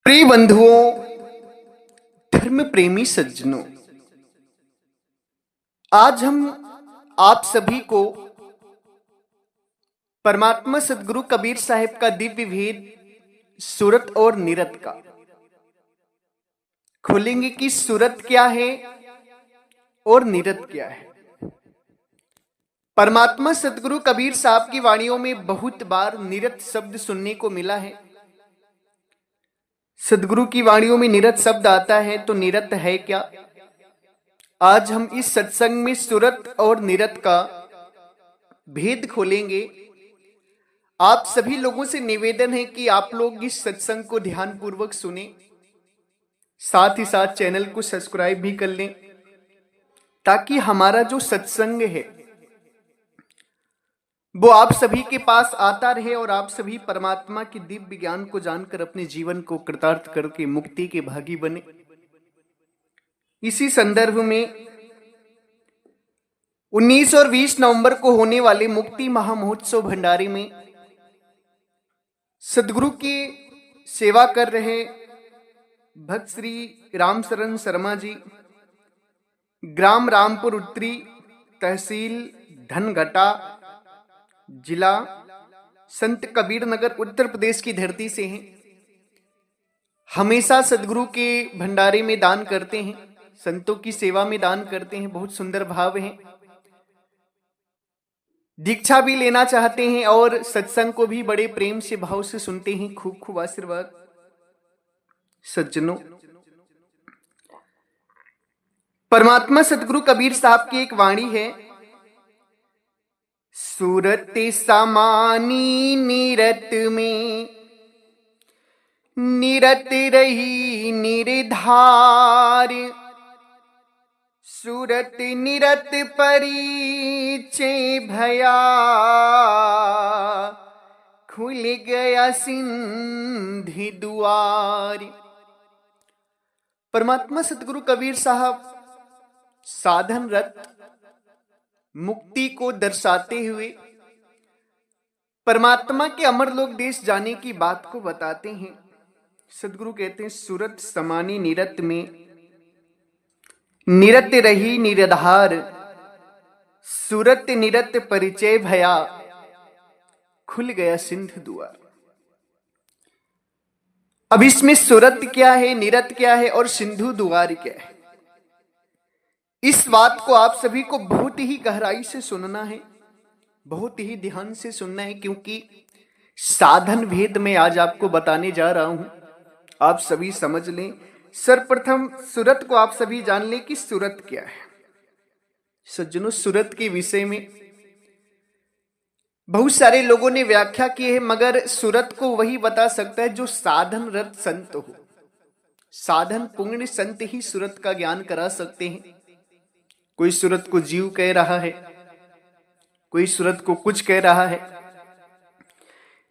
प्रिय बंधुओं, धर्म प्रेमी सज्जनों, आज हम आप सभी को परमात्मा सदगुरु कबीर साहिब का दिव्य भेद सूरत और निरत का खोलेंगे कि सूरत क्या है और निरत क्या है। परमात्मा सदगुरु कबीर साहब की वाणियों में बहुत बार निरत शब्द सुनने को मिला है। सदगुरु की वाणियों में निरत शब्द आता है तो निरत है क्या? आज हम इस सत्संग में सूरत और निरत का भेद खोलेंगे। आप सभी लोगों से निवेदन है कि आप लोग इस सत्संग को ध्यान पूर्वक सुने, साथ ही साथ चैनल को सब्सक्राइब भी कर लें, ताकि हमारा जो सत्संग है वो आप सभी के पास आता रहे और आप सभी परमात्मा के दिव्य ज्ञान को जानकर अपने जीवन को कृतार्थ करके मुक्ति के भागी बने। इसी संदर्भ में 19 और 20 नवंबर को होने वाले मुक्ति महामहोत्सव भंडारे में सदगुरु की सेवा कर रहे भक्त श्री रामशरण शर्मा जी, ग्राम रामपुर उत्तरी, तहसील धनघटा, जिला संत कबीर नगर, उत्तर प्रदेश की धरती से हैं। हमेशा सदगुरु के भंडारे में दान करते हैं, संतों की सेवा में दान करते हैं। बहुत सुंदर भाव है। दीक्षा भी लेना चाहते हैं और सत्संग को भी बड़े प्रेम से भाव से सुनते हैं। खूब खूब आशीर्वाद सज्जनों। परमात्मा सदगुरु कबीर साहब की एक वाणी है, सूरत समानी निरत में, निरत रही निर्धार, सूरत निरत परिचय भया, खुल गया सिंधि दुआर। परमात्मा सदगुरु कबीर साहब साधन रत मुक्ति को दर्शाते हुए परमात्मा के अमरलोक देश जाने की बात को बताते हैं। सदगुरु कहते हैं, सूरत समानी निरत में, निरत रही निराधार, सूरत निरत परिचय भया, खुल गया सिंधु द्वार। अब इसमें सूरत क्या है, निरत क्या है और सिंधु द्वार क्या है, इस बात को आप सभी को बहुत ही गहराई से सुनना है, बहुत ही ध्यान से सुनना है, क्योंकि साधन भेद में आज आपको बताने जा रहा हूं। आप सभी समझ लें। सर्वप्रथम सूरत को आप सभी जान लें कि सूरत क्या है। सज्जनों, सूरत के विषय में बहुत सारे लोगों ने व्याख्या की है, मगर सूरत को वही बता सकता है जो साधन रत संत हो। साधन पुण्य संत ही सूरत का ज्ञान करा सकते हैं। कोई सूरत को जीव कह रहा है, कोई सूरत को कुछ कह रहा है,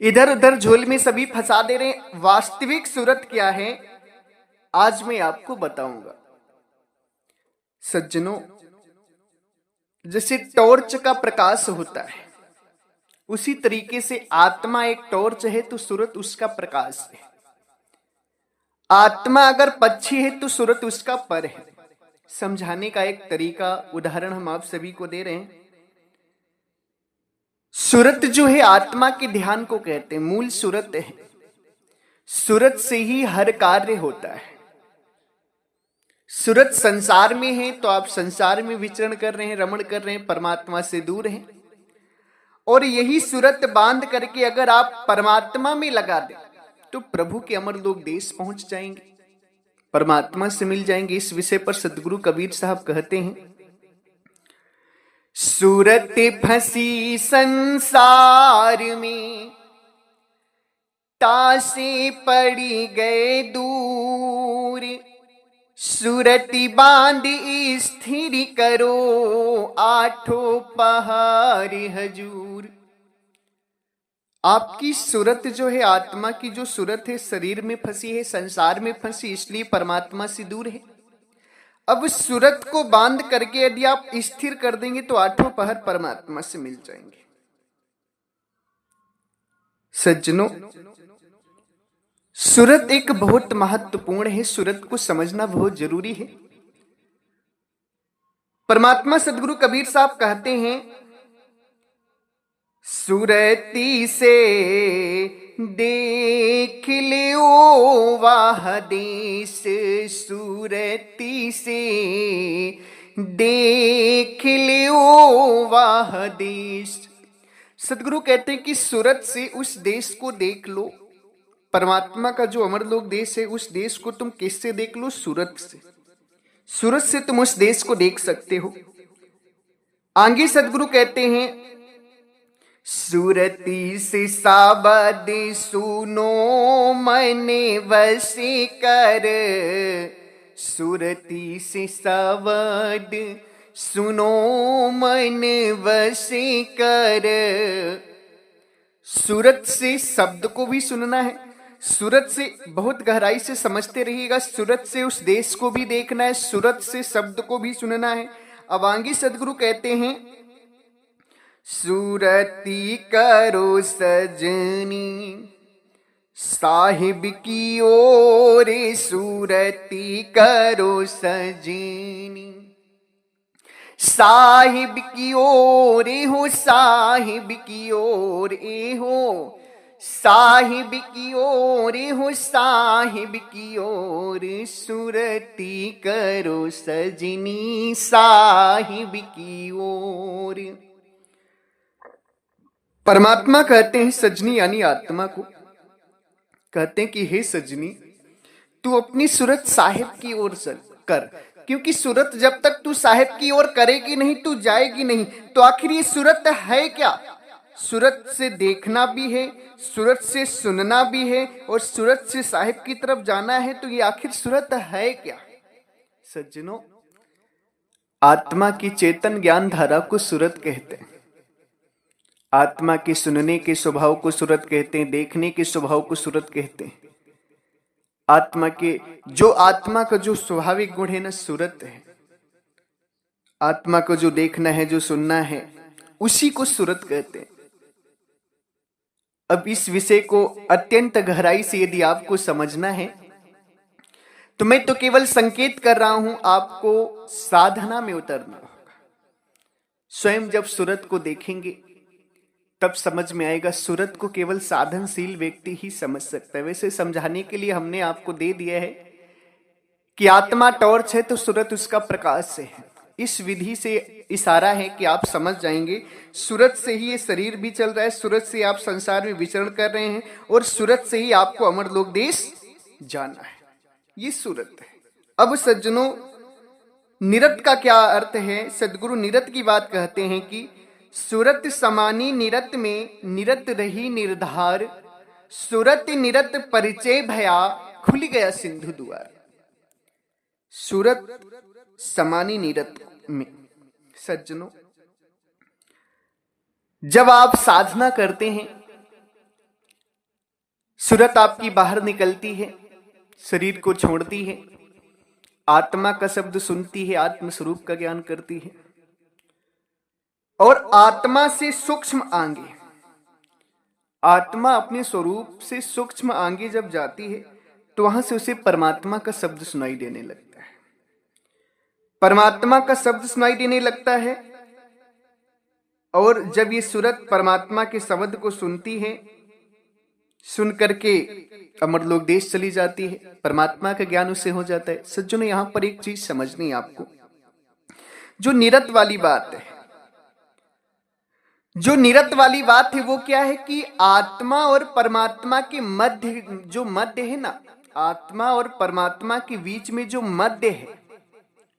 इधर उधर झोल में सभी फंसा दे रहे हैं। वास्तविक सूरत क्या है आज मैं आपको बताऊंगा। सज्जनों, जैसे टॉर्च का प्रकाश होता है, उसी तरीके से आत्मा एक टॉर्च है तो सूरत उसका प्रकाश है। आत्मा अगर पक्षी है तो सूरत उसका पर है। समझाने का एक तरीका, उदाहरण हम आप सभी को दे रहे हैं। सूरत जो है आत्मा के ध्यान को कहते हैं, मूल सूरत है। सूरत से ही हर कार्य होता है। सूरत संसार में है तो आप संसार में विचरण कर रहे हैं, रमण कर रहे हैं, परमात्मा से दूर हैं। और यही सूरत बांध करके अगर आप परमात्मा में लगा दें तो प्रभु के अमरलोक देश पहुंच जाएंगे, परमात्मा से मिल जाएंगे। इस विषय पर सदगुरु कबीर साहब कहते हैं, सूरत फंसी संसार में, तासे पड़ी गए दूर, सूरत बांध स्थिर करो, आठों पहाड़ हजूर। आपकी सूरत जो है, आत्मा की जो सूरत है, शरीर में फंसी है, संसार में फंसी, इसलिए परमात्मा से दूर है। अब सूरत को बांध करके यदि आप स्थिर कर देंगे तो आठों पहर परमात्मा से मिल जाएंगे। सज्जनों, सूरत एक बहुत महत्वपूर्ण है, सूरत को समझना बहुत जरूरी है। परमात्मा सदगुरु कबीर साहब कहते हैं, सूरती से देख ले ओ वाह देश, सूरती से देख ले ओ वाह देश। सदगुरु कहते हैं कि सूरत से उस देश को देख लो। परमात्मा का जो अमरलोक देश है, उस देश को तुम किससे देख लो? सूरत से। सूरत से तुम उस देश को देख सकते हो। आगे सदगुरु कहते हैं, सूरती से साबद सुनो मने वसे कर, सूरती से साबद सुनो मन वसे कर। सूरत से शब्द को भी सुनना है, सूरत से बहुत गहराई से समझते रहिएगा। सूरत से उस देश को भी देखना है, सूरत से शब्द को भी सुनना है। अब आगे सदगुरु कहते हैं, सूरती करो सजनी साहिब की ओर, सूरती करो सजनी साहिब की ओर हो, साहिब की ओर ए हो, साहिब की ओर हो, साहिब की ओर, सूरती करो सजनी साहिब की ओर। परमात्मा कहते हैं सजनी यानी आत्मा को, कहते हैं कि हे सजनी तू अपनी सूरत साहिब की ओर कर, क्योंकि सूरत जब तक तू साहिब की ओर करेगी नहीं तू जाएगी नहीं। तो आखिर ये सूरत है क्या? सूरत से देखना भी है, सूरत से सुनना भी है और सूरत से साहिब की तरफ जाना है। तो ये आखिर सूरत है क्या? सज्जनों, आत्मा की चेतन ज्ञान धारा को सूरत कहते हैं। आत्मा के सुनने के स्वभाव को सूरत कहते हैं, देखने के स्वभाव को सूरत कहते हैं। आत्मा का जो स्वाभाविक गुण है ना, सूरत है। आत्मा को जो देखना है, जो सुनना है, उसी को सूरत कहते हैं। अब इस विषय को अत्यंत गहराई से यदि आपको समझना है तो मैं तो केवल संकेत कर रहा हूं, आपको साधना में उतरना होगा। स्वयं जब सूरत को देखेंगे तब समझ में आएगा। सूरत को केवल साधनशील व्यक्ति ही समझ सकता है। वैसे समझाने के लिए हमने आपको दे दिया है कि आत्मा टॉर्च है तो सूरत उसका प्रकाश से है। इस विधि से इशारा है कि आप समझ जाएंगे सूरत से ही ये शरीर भी चल रहा है, सूरत से आप संसार में विचरण कर रहे हैं और सूरत से ही आपको अमरलोक देश जाना है। ये सूरत है। अब सज्जनों, निरत का क्या अर्थ है? सदगुरु निरत की बात कहते हैं कि सूरत समानी निरत में निरत रही निर्धार, सूरत निरत परिचय भया खुल गया सिंधु द्वार। सूरत समानी निरत में सज्जनों, जब आप साधना करते हैं, सूरत आपकी बाहर निकलती है, शरीर को छोड़ती है, आत्मा का शब्द सुनती है, आत्म स्वरूप का ज्ञान करती है और आत्मा से सूक्ष्म आंगे, आत्मा अपने स्वरूप से सूक्ष्म आंगे जब जाती है तो वहां से उसे परमात्मा का शब्द सुनाई देने लगता है। परमात्मा का शब्द सुनाई देने लगता है और जब ये सूरत परमात्मा के शब्द को सुनती है, सुन करके अमरलोक देश चली जाती है, परमात्मा का ज्ञान उससे हो जाता है। सज्जनों, यहां पर एक चीज समझनी है आपको। जो निरत वाली बात है, जो निरत वाली बात है वो क्या है कि आत्मा और परमात्मा के मध्य, जो मध्य है ना, आत्मा और परमात्मा के बीच में जो मध्य है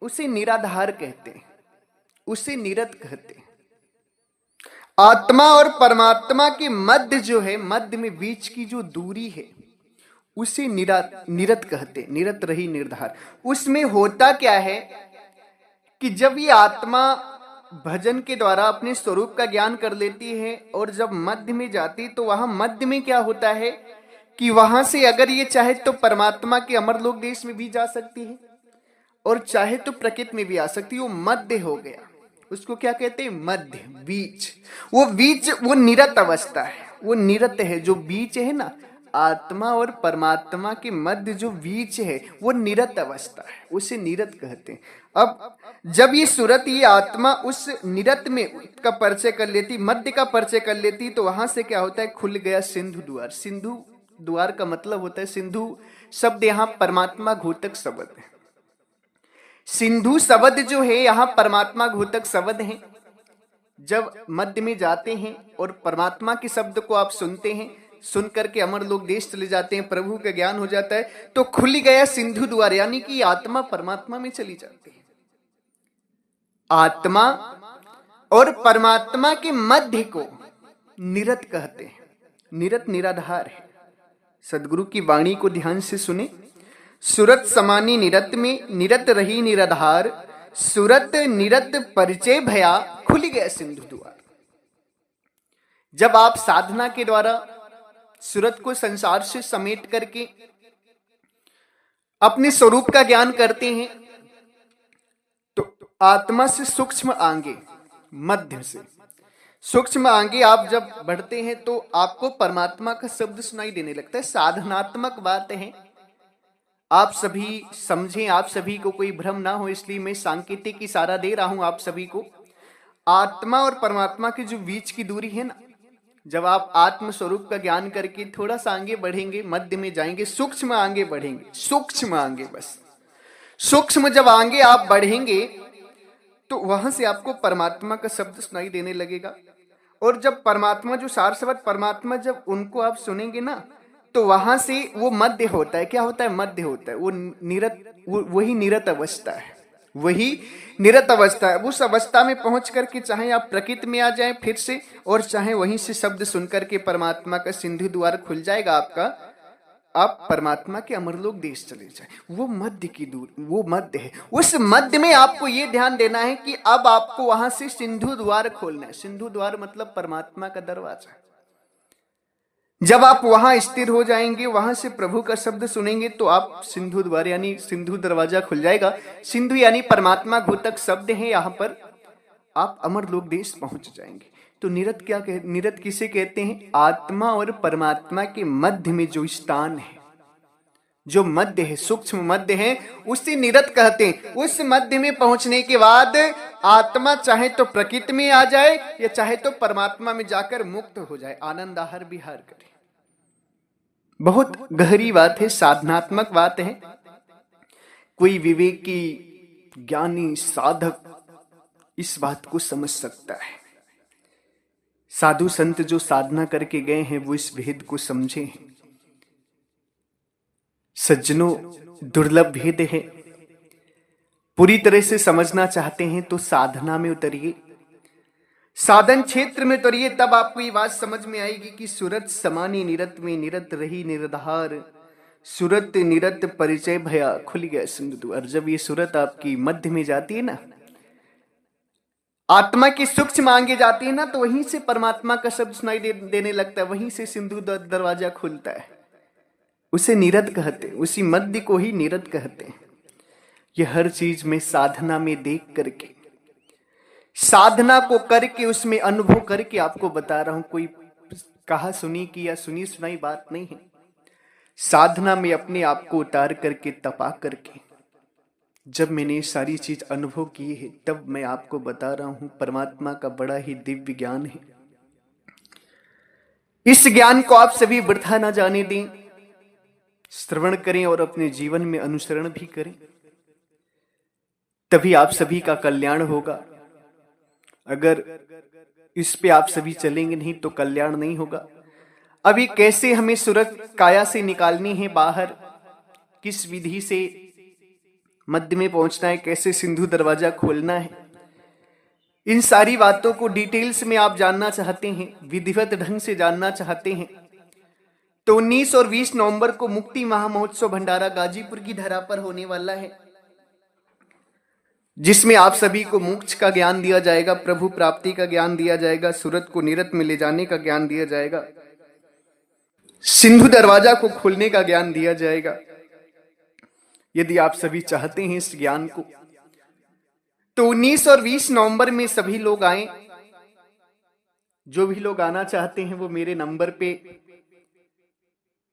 उसे निराधार कहते हैं, उसे निरत कहते हैं। आत्मा और परमात्मा के मध्य जो है, मध्य में बीच की जो दूरी है उसे निरत कहते हैं, निरत रही निर्धार। उसमें होता क्या है कि जब ये आत्मा भजन के द्वारा अपने स्वरूप का ज्ञान कर लेती है और जब मध्य में जाती तो वहां मध्य में क्या होता है कि वहां से अगर ये चाहे तो परमात्मा के अमरलोक देश में भी जा सकती है और चाहे तो प्रकृति में भी आ सकती है। वो मध्य हो गया, उसको क्या कहते हैं? मध्य, बीच। वो बीच, वो निरत अवस्था है, वो निरत है। जो बीच है ना, आत्मा और परमात्मा के मध्य जो बीच है वो निरत अवस्था है, उसे निरत कहते हैं। अब जब ये सूरत, ये आत्मा उस निरत में का परिचय कर लेती, मध्य का परिचय कर लेती, तो वहां से क्या होता है, खुल गया सिंधु द्वार। सिंधु द्वार का मतलब होता है, सिंधु शब्द यहाँ परमात्मा घोतक शब्द है। सिंधु शब्द जो है यहाँ परमात्मा घोतक शब्द है। जब मध्य में जाते हैं और परमात्मा के शब्द को आप सुनते हैं, सुन करके अमर लोग देश चले जाते हैं, प्रभु का ज्ञान हो जाता है, तो खुल गया सिंधु द्वार, यानी कि आत्मा परमात्मा में चली जाती है। आत्मा और परमात्मा के मध्य को निरत कहते हैं। निरत निराधार है। सदगुरु की वाणी को ध्यान से सुने। सुरत समानी निरत में, निरत रही निराधार, सुरत निरत परिचय भया, खुल गया सिंधु द्वार। जब आप साधना के द्वारा सुरत को संसार से समेट करके अपने स्वरूप का ज्ञान करते हैं, तो आत्मा से सूक्ष्म आगे, मध्य से सूक्ष्म आगे आप जब बढ़ते हैं तो आपको परमात्मा का शब्द सुनाई देने लगता है। साधनात्मक बात है, आप सभी समझें, आप सभी को कोई भ्रम ना हो, इसलिए मैं सांकेतिक इशारा दे रहा हूं आप सभी को। आत्मा और परमात्मा की जो बीच की दूरी है ना, जब आप आत्म स्वरूप का ज्ञान करके थोड़ा सा आगे बढ़ेंगे, मध्य में जाएंगे, सूक्ष्म आगे बढ़ेंगे, सूक्ष्म आगे, बस सूक्ष्म जब आगे आप बढ़ेंगे तो वहां से आपको परमात्मा का शब्द सुनाई देने लगेगा। और जब परमात्मा, जो सार शब्द परमात्मा, जब उनको आप सुनेंगे ना, तो वहां से वो मध्य होता है। क्या होता है? मध्य होता है। वो निरत, वही निरत अवस्था है, वही निरत अवस्था है। उस अवस्था में पहुंच करके चाहे आप प्रकृति में आ जाएं फिर से, और चाहे वहीं से शब्द सुनकर के परमात्मा का सिंधु द्वार खुल जाएगा आपका, आप परमात्मा के अमरलोक देश चले जाए। वो मध्य की दूर, वो मध्य है। उस मध्य में आपको ये ध्यान देना है कि अब आपको वहां से सिंधु द्वार खोलना है। सिंधु द्वार मतलब परमात्मा का दरवाजा। जब आप वहां स्थिर हो जाएंगे, वहां से प्रभु का शब्द सुनेंगे, तो आप सिंधु द्वार यानी सिंधु दरवाजा खुल जाएगा। सिंधु यानी परमात्मा घोतक शब्द है, यहां पर आप अमरलोक देश पहुंच जाएंगे। तो निरत क्या निरत किसे कहते हैं? आत्मा और परमात्मा के मध्य में जो स्थान है, जो मध्य है, सूक्ष्म मध्य है, उसे निरत कहते हैं। उस मध्य में पहुंचने के बाद आत्मा चाहे तो प्रकृति में आ जाए या चाहे तो परमात्मा में जाकर मुक्त हो जाए, आनंद आहार विहार करे। बहुत गहरी बात है, साधनात्मक बात है। कोई विवेकी ज्ञानी साधक इस बात को समझ सकता है। साधु संत जो साधना करके गए हैं वो इस भेद को समझे हैं। सज्जनों, दुर्लभ भेद है। पूरी तरह से समझना चाहते हैं तो साधना में उतरिए, साधन क्षेत्र में उतरिए, तब आपको ये बात समझ में आएगी कि सुरत समानी निरत में, निरत रही निराधार, सुरत निरत परिचय भया, खुल गया सिंधु द्वार। जब ये सुरत आपकी मध्य में जाती है ना, आत्मा की सूक्ष्म आगे जाती है ना, तो वहीं से परमात्मा का शब्द सुनाई देने लगता है, वहीं से सिंधु दरवाजा खुलता है। उसे निरत कहते हैं, उसी मध्य को ही निरत कहते हैं। यह हर चीज में साधना में देख करके, साधना को करके, उसमें अनुभव करके आपको बता रहा हूं। कोई कहा सुनी की या सुनी सुनाई बात नहीं है। साधना में अपने आप को उतार करके, तपा करके, जब मैंने ये सारी चीज अनुभव की है, तब मैं आपको बता रहा हूं। परमात्मा का बड़ा ही दिव्य ज्ञान है। इस ज्ञान को आप सभी वृथा ना जाने दें, श्रवण करें और अपने जीवन में अनुसरण भी करें, तभी आप सभी का कल्याण होगा। अगर इस पे आप सभी चलेंगे नहीं तो कल्याण नहीं होगा। अभी कैसे हमें सुरत काया से निकालनी है बाहर, किस विधि से मध्य में पहुंचना है, कैसे सिंधु दरवाजा खोलना है, इन सारी बातों को डिटेल्स में आप जानना चाहते हैं, विधिवत ढंग से जानना चाहते हैं, तो 19 और 20 नवंबर को मुक्ति महामहोत्सव भंडारा गाजीपुर की धरा पर होने वाला है, जिसमें आप सभी को मोक्ष का ज्ञान दिया जाएगा, प्रभु प्राप्ति का ज्ञान दिया जाएगा, सूरत को निरत में ले जाने का ज्ञान दिया जाएगा, सिंधु दरवाजा को खोलने का ज्ञान दिया जाएगा। यदि आप सभी चाहते हैं इस ज्ञान को, तो 19 और 20 नवंबर में सभी लोग आए। जो भी लोग आना चाहते हैं वो मेरे नंबर पे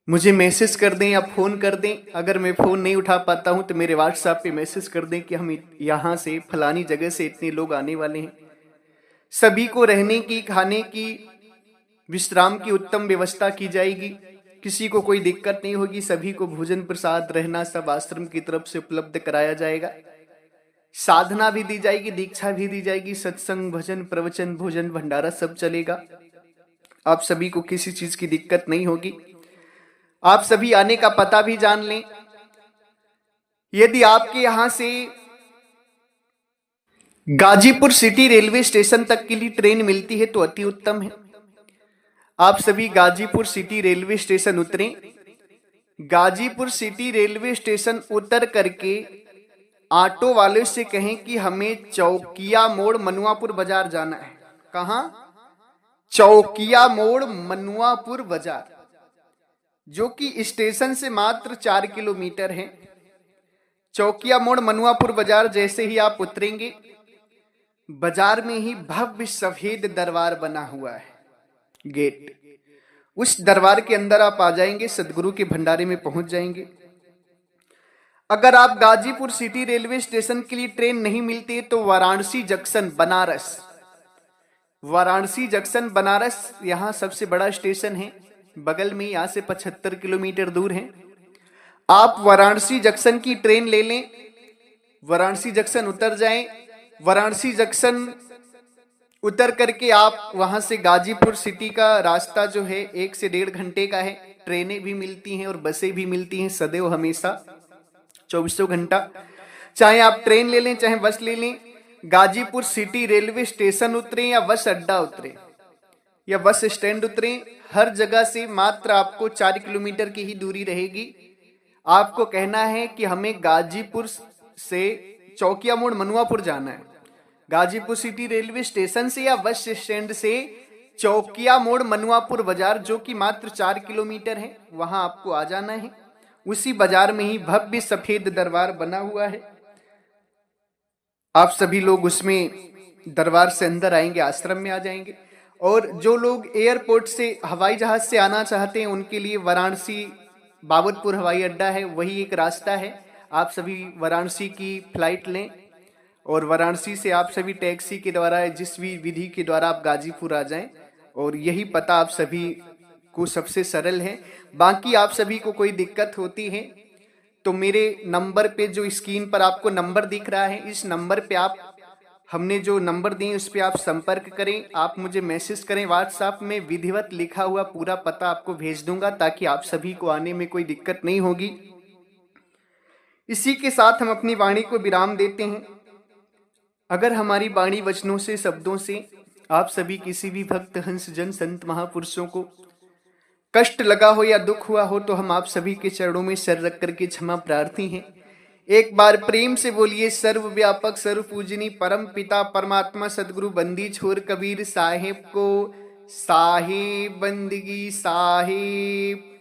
मुझे मैसेज कर दें या फ़ोन कर दें। अगर मैं फ़ोन नहीं उठा पाता हूं तो मेरे व्हाट्सएप पे मैसेज कर दें कि हम यहाँ से फलानी जगह से इतने लोग आने वाले हैं। सभी को रहने की, खाने की, विश्राम की उत्तम व्यवस्था की जाएगी। किसी को कोई दिक्कत नहीं होगी। सभी को भोजन प्रसाद, रहना सब आश्रम की तरफ से उपलब्ध कराया जाएगा। साधना भी दी जाएगी, दीक्षा भी दी जाएगी, सत्संग, भजन, प्रवचन, भोजन, भंडारा सब चलेगा। आप सभी को किसी चीज की दिक्कत नहीं होगी। आप सभी आने का पता भी जान लें। यदि आपके यहां से गाजीपुर सिटी रेलवे स्टेशन तक के लिए ट्रेन मिलती है तो अति उत्तम है। आप सभी गाजीपुर सिटी रेलवे स्टेशन उतरें। गाजीपुर सिटी रेलवे स्टेशन उतर करके ऑटो वाले से कहें कि हमें चौकिया मोड़ मनुआपुर बाजार जाना है। कहां? चौकिया मोड़ मनुआपुर बाजार, जो कि स्टेशन से मात्र 4 किलोमीटर है। चौकिया मोड़ मनुआपुर बाजार जैसे ही आप उतरेंगे, बाजार में ही भव्य सफेद दरबार बना हुआ है, गेट। उस दरबार के अंदर आप आ जाएंगे, सदगुरु के भंडारे में पहुंच जाएंगे। अगर आप गाजीपुर सिटी रेलवे स्टेशन के लिए ट्रेन नहीं मिलती तो वाराणसी जंक्शन बनारस, वाराणसी जंक्शन बनारस यहां सबसे बड़ा स्टेशन है, बगल में, यहां से 75 किलोमीटर दूर है। आप वाराणसी जंक्शन की ट्रेन ले लें, वाराणसी जंक्शन उतर जाएं। वाराणसी जंक्शन उतर करके आप वहां से गाजीपुर सिटी का रास्ता जो है 1 से 1.5 घंटे का है। ट्रेनें भी मिलती हैं और बसें भी मिलती हैं सदैव, हमेशा 24 घंटा। चाहे आप ट्रेन ले लें चाहे बस ले लें, गाजीपुर सिटी रेलवे स्टेशन उतरें या बस अड्डा उतरें या बस स्टैंड उतरें, हर जगह से मात्र आपको 4 किलोमीटर की ही दूरी रहेगी। आपको कहना है कि हमें गाजीपुर से चौकिया मोड़ मनुआपुर जाना है। गाजीपुर सिटी रेलवे स्टेशन से या बस स्टैंड से चौकिया मोड़ मनुआपुर बाजार, जो कि मात्र 4 किलोमीटर है, वहां आपको आ जाना है। उसी बाजार में ही भव्य सफेद दरबार बना हुआ है। आप सभी लोग उसमें दरबार से अंदर आएंगे, आश्रम में आ जाएंगे। और जो लोग एयरपोर्ट से, हवाई जहाज से आना चाहते हैं, उनके लिए वाराणसी बाबतपुर हवाई अड्डा है, वही एक रास्ता है। आप सभी वाराणसी की फ्लाइट लें और वाराणसी से आप सभी टैक्सी के द्वारा, जिस भी विधि के द्वारा आप गाजीपुर आ जाएं, और यही पता आप सभी को सबसे सरल है। बाकी आप सभी को कोई दिक्कत होती है तो मेरे नंबर पे, जो स्क्रीन पर आपको नंबर दिख रहा है, इस नंबर पे आप, हमने जो नंबर दिए उस पे आप संपर्क करें। आप मुझे मैसेज करें व्हाट्सएप में, विधिवत लिखा हुआ पूरा पता आपको भेज दूंगा, ताकि आप सभी को आने में कोई दिक्कत नहीं होगी। इसी के साथ हम अपनी वाणी को विराम देते हैं। अगर हमारी वाणी, वचनों से, शब्दों से आप सभी किसी भी भक्त, हंस, जन, संत, महापुरुषों को कष्ट लगा हो या दुख हुआ हो तो हम आप सभी के चरणों में सर रख करके क्षमा प्रार्थी हैं। एक बार प्रेम से बोलिए, सर्वव्यापक, सर्व पूजनी, परम पिता परमात्मा सदगुरु बंदी छोर कबीर साहेब को साहेब बंदगी साहेब।